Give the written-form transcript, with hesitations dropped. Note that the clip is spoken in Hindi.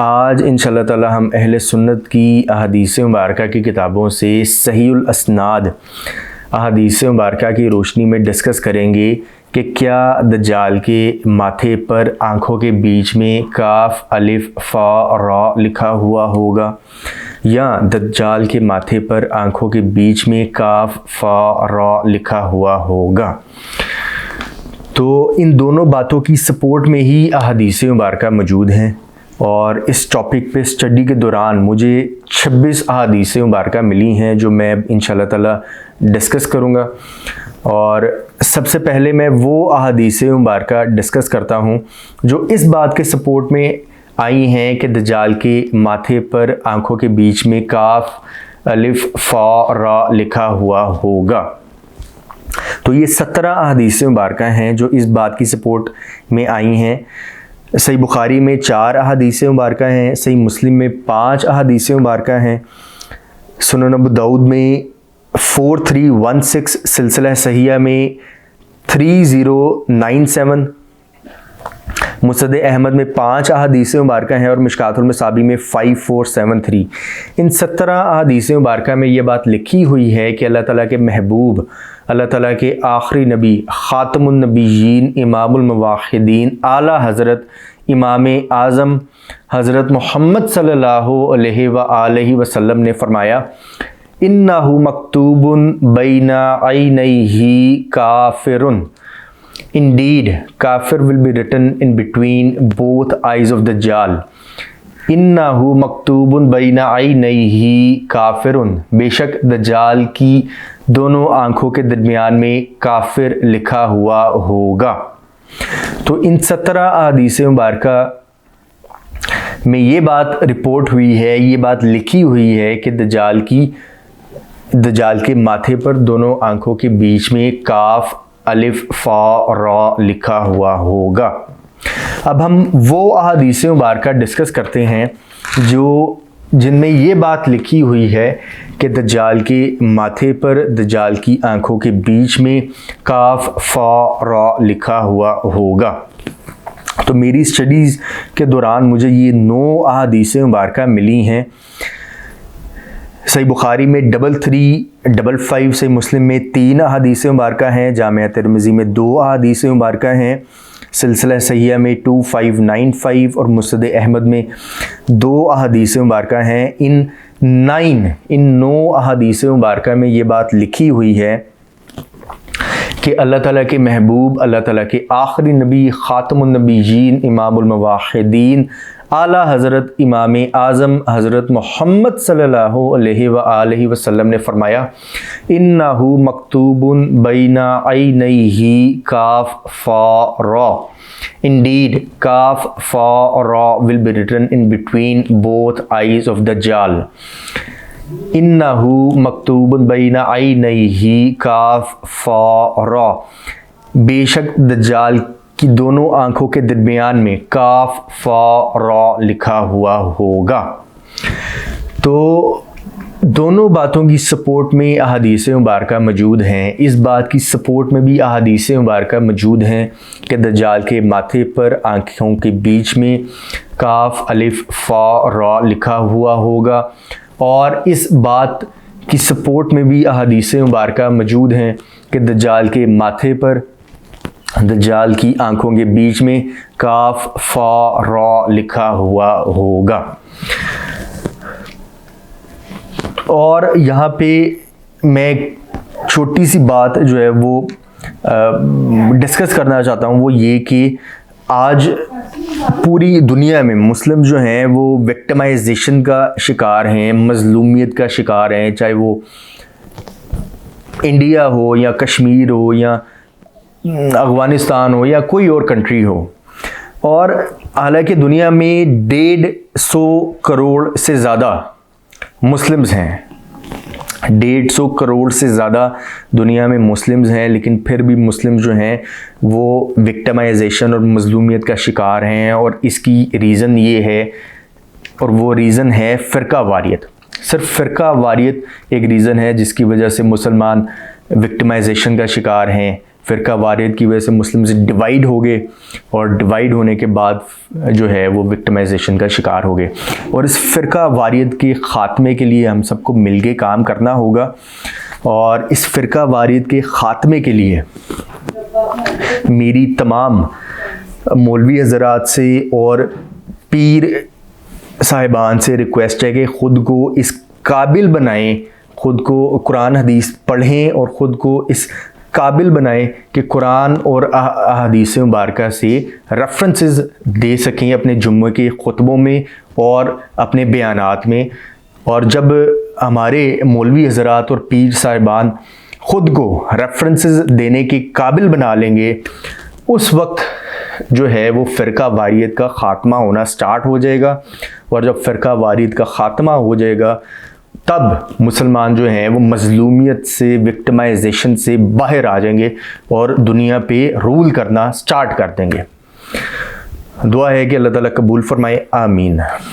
आज इंशाअल्लाह ताला हम अहले सुन्नत की अहादीस मुबारका की किताबों से सहीउल अस्नाद अहादीस मुबारका की रोशनी में डिस्कस करेंगे कि क्या दज्जाल के माथे पर आँखों के बीच में काफ अलिफ फ़ा रा लिखा हुआ होगा या दज्जाल के माथे पर आँखों के बीच में काफ फ़ा रा लिखा हुआ होगा। तो इन दोनों बातों की सपोर्ट में ही अहादीस मुबारका मौजूद हैं और इस टॉपिक पे स्टडी के दौरान मुझे 26 अहादीस मुबारका मिली हैं जो मैं इंशाअल्लाह ताला डिस्कस करूँगा। और सबसे पहले मैं वो अहादीस मुबारका डिस्कस करता हूँ जो इस बात के सपोर्ट में आई हैं कि दज्जाल के माथे पर आँखों के बीच में काफ अलिफ फ़ा रा लिखा हुआ होगा। तो ये 17 अहादीस मुबारका हैं जो इस बात की सपोर्ट में आई हैं। सही बुखारी में 4 अहादीस मुबारका हैं, सही मुस्लिम में 5 अहादीस मुबारका हैं, सुनन अबू दाऊद में 4316, सिलसिला सहिया में 3097, मुसनद अहमद में 5 अहादीस मुबारका हैं और मिशकातुल मसाबी में 5473। इन 17 अहादीस मुबारका में ये बात लिखी हुई है कि अल्लाह ताला के महबूब, अल्लाह ताला के आखिरी नबी, ख़ातमुन नबिय्यीन, इमामुल मुवाहिदीन, आला हज़रत इमाम आज़म हज़रत मोहम्मद सल्लल्लाहु अलैहि व आलिहि वसल्लम ने फरमाया, इन्नहु मक्तूबुन बैना ऐनैहि काफिरुन, indeed kafir will be written in between both eyes of dajjal। इन्नहु मक्तूबुन बैना ऐनैहि काफिरुन, बेशक दज्जाल की दोनों आँखों के दरमियान में काफिर लिखा हुआ होगा। तो इन 17 अहादीस मुबारका में ये बात रिपोर्ट हुई है, ये बात लिखी हुई है कि दज्जाल के माथे पर दोनों आँखों के बीच में काफ अलिफ फ़ा रा लिखा हुआ होगा। अब हम वो अहादीस मुबारका डिस्कस करते हैं जिनमें ये बात लिखी हुई है कि दज्जाल के माथे पर, दज्जाल की आँखों के बीच में काफ फ़ा रा लिखा हुआ होगा। तो मेरी स्टडीज़ के दौरान मुझे ये 9 अहादीस मुबारका मिली हैं। सही बुखारी में 3355, सही मुस्लिम में 3 अहादीस मुबारका हैं, जामिया तिरमिज़ी में 2 अहादीस मुबारका हैं, सिलसिला सहिया में 2595 और मुसनद अहमद में 2 अहादीस मुबारका हैं। इन 9 अहादीस मुबारका में ये बात लिखी हुई है कि अल्लाह ताला के महबूब, अल्लाह ताला के आखिरी नबी, ख़ातमुन नबिय्यीन, इमामुल मुवाहिदीन, आला हज़रत इमाम आज़म हज़रत मोहम्मद सल्लल्लाहु अलैहि व आलिहि वसल्लम ने फरमाया, इन्नहु मक्तूबुन बैना ऐनैहि काफ फ़ा रा, इंडीड काफ फ़ा रा will be written in between both eyes of दज्जाल। इन्नहु मक्तूबुन बैना ऐनैहि काफ फ़ा रा, बेशक दज्जाल की दोनों आँखों के दरमियान में काफ फ़ा रा लिखा हुआ होगा। तो दोनों बातों की सपोर्ट में अहादीस मुबारका मौजूद हैं। इस बात की सपोर्ट में भी अहादीस मुबारका मौजूद हैं कि दज्जाल के माथे पर आँखों के बीच में काफ अलिफ फ़ा रा लिखा हुआ होगा। और इस बात की सपोर्ट में भी अहादीस मुबारका मौजूद हैं कि दज्जाल के माथे पर, दज्जाल की आँखों के बीच में काफ फ़ा रा लिखा हुआ होगा। और यहाँ पे मैं छोटी सी बात जो है वो डिस्कस करना चाहता हूँ, वो ये कि आज पूरी दुनिया में मुस्लिम जो हैं वो विक्टिमाइजेशन का शिकार हैं, मज़लूमियत का शिकार हैं, चाहे वो इंडिया हो या कश्मीर हो या अफ़गानिस्तान हो या कोई और कंट्री हो। और हालांकि दुनिया में 150 करोड़ से ज़्यादा मुस्लिम्स हैं, 150 करोड़ से ज़्यादा दुनिया में मुस्लिम्स हैं, लेकिन फिर भी मुस्लिम जो हैं वो विक्टिमाइजेशन और मज़लूमियत का शिकार हैं। और इसकी रीज़न ये है, और वो रीज़न है फ़िरका वारियत। सिर्फ फ़िरका वारियत एक रीज़न है जिसकी वजह से मुसलमान विक्टिमाइजेशन का शिकार हैं, फ़िरका वारियत की वजह से मुस्लिम्स डिवाइड हो गए और डिवाइड होने के बाद जो है वो विक्टिमाइजेशन का शिकार हो गए। और इस फ़िरका वारियत के ख़ात्मे के लिए हम सबको मिलके काम करना होगा। और इस फ़िरका वारियत के ख़ात्मे के लिए मेरी तमाम मौलवी हज़रात से और पीर साहिबान से रिक्वेस्ट है कि ख़ुद को इस काबिल बनाएं, ख़ुद को कुरान हदीस पढ़ें और ख़ुद को इस काबिल बनाएं कि कुरान और अहादीस मुबारका से रेफरेंसेस दे सकें अपने जुम्मे के खुतबों में और अपने बयानात में। और जब हमारे मौलवी हज़रात और पीर साहिबान ख़ुद को रेफरेंसेस देने के काबिल बना लेंगे, उस वक्त जो है वो फ़िरका वारियत का ख़ात्मा होना स्टार्ट हो जाएगा। और जब फ़िरका वारियत का ख़ात्मा हो जाएगा तब मुसलमान जो हैं वो मज़लूमियत से, विक्टिमाइजेशन से बाहर आ जाएंगे और दुनिया पे रूल करना स्टार्ट कर देंगे। दुआ है कि अल्लाह ताला कबूल फरमाए, आमीन।